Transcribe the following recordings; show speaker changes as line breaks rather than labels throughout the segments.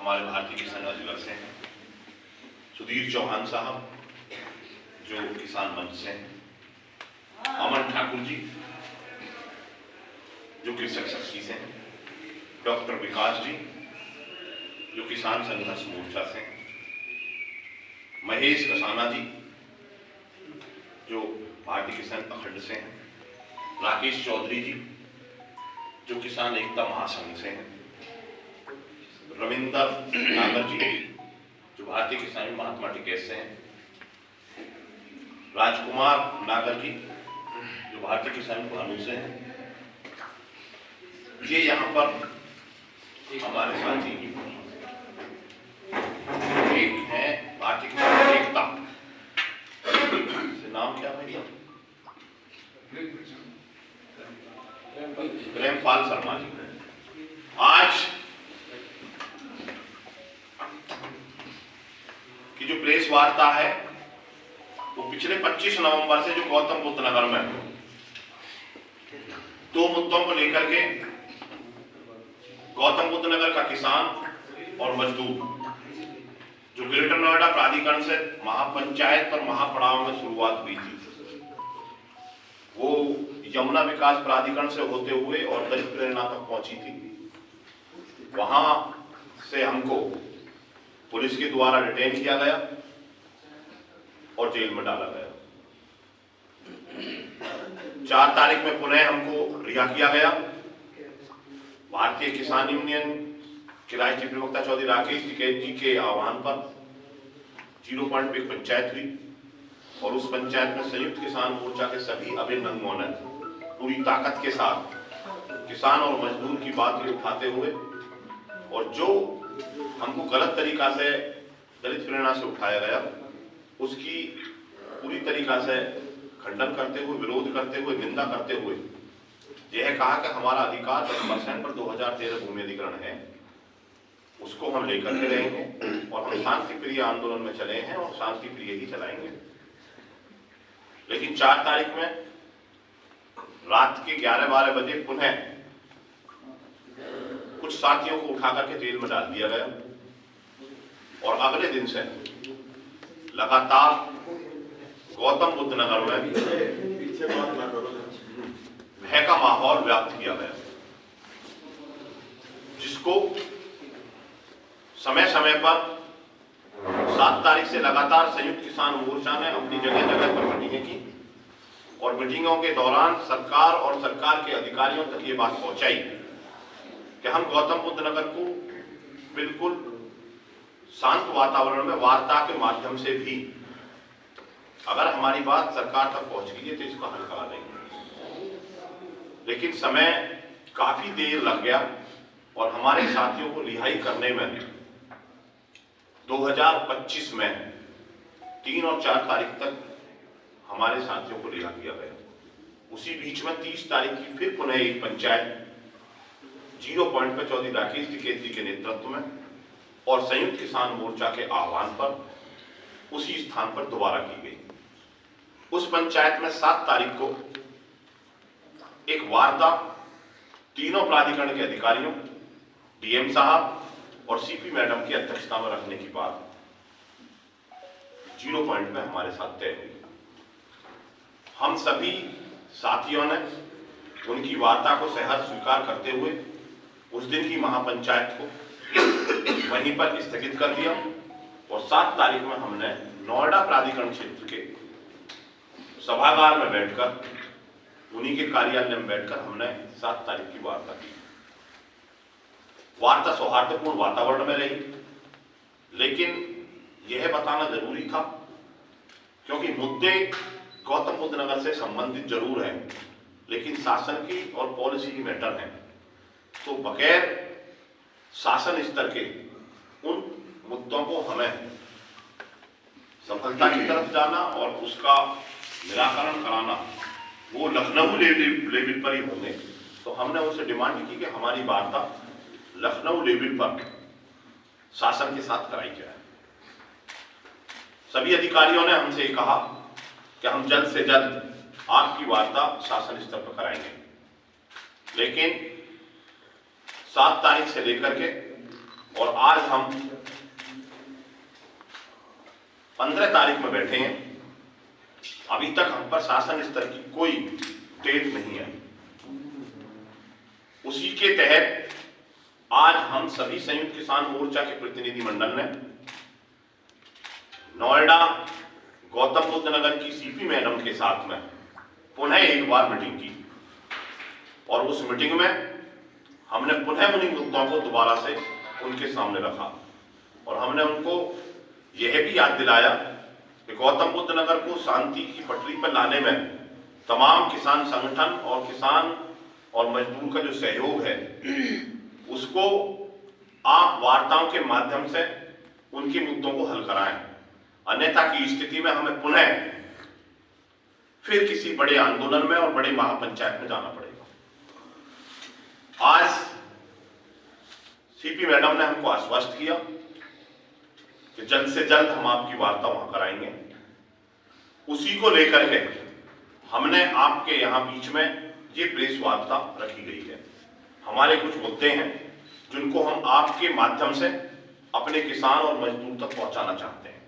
हमारे भारतीय किसान अधिकार से हैं, सुधीर चौहान साहब जो किसान मंच से हैं, अमन ठाकुर जी जो कृषक शक्ति से हैं, डॉक्टर विकास जी जो किसान संघर्ष मोर्चा से हैं, महेश कसाना जी जो भारतीय किसान अखंड से हैं, राकेश चौधरी जी जो किसान एकता महासंघ से हैं, रविंदर नागर जी जो भारतीय किसान महात्मा टिकैत से हैं, राजकुमार नागर जी जो भारतीय किसान भानु से हैं। ये यहाँ पर हमारे साथी एक है भारतीय किसान एकता से, नाम क्या भैया? प्रेमपाल शर्मा जी। आज की जो प्रेस वार्ता है वो पिछले 25 नवंबर से जो गौतम बुद्ध नगर में दो मुद्दों को लेकर के गौतम बुद्ध नगर का किसान और मजदूर जो ग्रेटर नोएडा प्राधिकरण से महापंचायत और महापड़ाव में शुरुआत हुई थी, वो यमुना विकास प्राधिकरण से होते हुए और दलित प्रेरणा तक पहुंची थी। वहां से हमको पुलिस के द्वारा डिटेन किया गया और जेल में डाला गया। 4 तारीख में पुनः हमको रिहा किया गया। भारतीय किसान यूनियन के राष्ट्रीय प्रवक्ता चौधरी राकेश टिकैत जी के आह्वान पर 0 पॉइंट पे एक पंचायत हुई और उस पंचायत में संयुक्त किसान मोर्चा के सभी अभिन्न अंगों ने पूरी ताकत के साथ किसान और मजदूर की बात उठाते हुए और जो हमको गलत तरीका से दलित प्रेरणा से उठाया गया उसकी पूरी तरीका से खंडन करते हुए, विरोध करते हुए, निंदा करते हुए यह कहा कि हमारा अधिकार 10% पर 2013 भूमि अधिग्रहण है, उसको हम लेकर के रहेंगे और हम शांति प्रिय आंदोलन में चले हैं और शांति प्रिय ही चलाएंगे। लेकिन 4 तारीख में रात के 11-12 बजे पुनः कुछ साथियों को उठा करके जेल में डाल दिया गया और अगले दिन से लगातार गौतम बुद्ध नगर में भय का माहौल व्याप्त किया गया, जिसको समय समय पर 7 तारीख से लगातार संयुक्त किसान मोर्चा ने अपनी जगह जगह पर मीटिंगें की और मीटिंगों के दौरान सरकार और सरकार के अधिकारियों तक ये बात पहुंचाई कि हम गौतम बुद्ध नगर को बिल्कुल शांत वातावरण में वार्ता के माध्यम से भी अगर हमारी बात सरकार तक पहुंच गई है तो इसको हल करा देंगे। लेकिन समय काफी देर लग गया और हमारे साथियों को रिहाई करने में 2025 में 3 और 4 तारीख तक हमारे साथियों को रिहा किया गया। उसी बीच में 30 तारीख की फिर पुनः एक पंचायत 0 पॉइंट पर चौधरी राकेश टिकैत जी के नेतृत्व में और संयुक्त किसान मोर्चा के आह्वान पर उसी स्थान पर दोबारा की गई। उस पंचायत में 7 तारीख को एक वार्ता तीनों प्राधिकरण के अधिकारियों, डीएम साहब और सीपी मैडम की अध्यक्षता में रखने की बात 0 पॉइंट में हमारे साथ तय हुई। हम सभी साथियों ने उनकी वार्ता को सहर्ष स्वीकार करते हुए उस दिन की महापंचायत को वहीं पर स्थगित कर दिया और 7 तारीख में हमने नोएडा प्राधिकरण क्षेत्र के सभागार में बैठकर उन्हीं के कार्यालय में बैठकर हमने 7 तारीख की वार्ता की। वार्ता सौहार्दपूर्ण वातावरण में रही, लेकिन यह बताना जरूरी था क्योंकि मुद्दे गौतम बुद्ध नगर से संबंधित जरूर हैं, लेकिन शासन की और पॉलिसी की मैटर है, तो बगैर शासन स्तर के उन मुद्दों को हमें सफलता की तरफ जाना और उसका निराकरण कराना वो लखनऊ लेवल पर ही होंगे। तो हमने उनसे डिमांड की कि हमारी वार्ता लखनऊ लेवल पर शासन के साथ कराई जाए। सभी अधिकारियों ने हमसे कहा कि हम जल्द से जल्द आपकी वार्ता शासन स्तर पर कराएंगे, लेकिन 7 तारीख से लेकर के और आज हम 15 तारीख में बैठे हैं। अभी तक हम पर शासन स्तर की कोई डेट नहीं है। उसी के तहत आज हम सभी संयुक्त किसान मोर्चा के प्रतिनिधि मंडल ने नोएडा गौतम बुद्ध नगर की सीपी मैडम के साथ में पुनः एक बार मीटिंग की और उस मीटिंग में हमने पुनः उन्हीं मुद्दों को दोबारा से उनके सामने रखा और हमने उनको यह भी याद दिलाया कि गौतम बुद्ध नगर को शांति की पटरी पर लाने में तमाम किसान संगठन और किसान और मजदूर का जो सहयोग है उसको आप वार्ताओं के माध्यम से उनके मुद्दों को हल कराएं, अन्यथा की स्थिति में हमें पुनः फिर किसी बड़े आंदोलन में और बड़े महापंचायत में जाना पड़ेगा। आज सीपी मैडम ने हमको आश्वस्त किया कि जल्द से जल्द हम आपकी वार्ता वहां कराएंगे। उसी को लेकर के हमने आपके यहां बीच में ये प्रेस वार्ता रखी गई है। हमारे कुछ मुद्दे हैं जिनको हम आपके माध्यम से अपने किसान और मजदूर तक पहुंचाना चाहते हैं।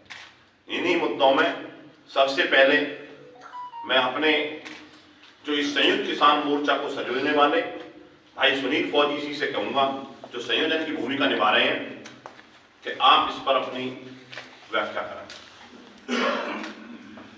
इन्हीं मुद्दों में सबसे पहले मैं अपने जो इस संयुक्त किसान मोर्चा को संजोने वाले भाई सुनील फौजी जी से कहूंगा, जो संयोजन की भूमिका निभा रहे हैं, कि आप इस पर अपनी व्याख्या करें।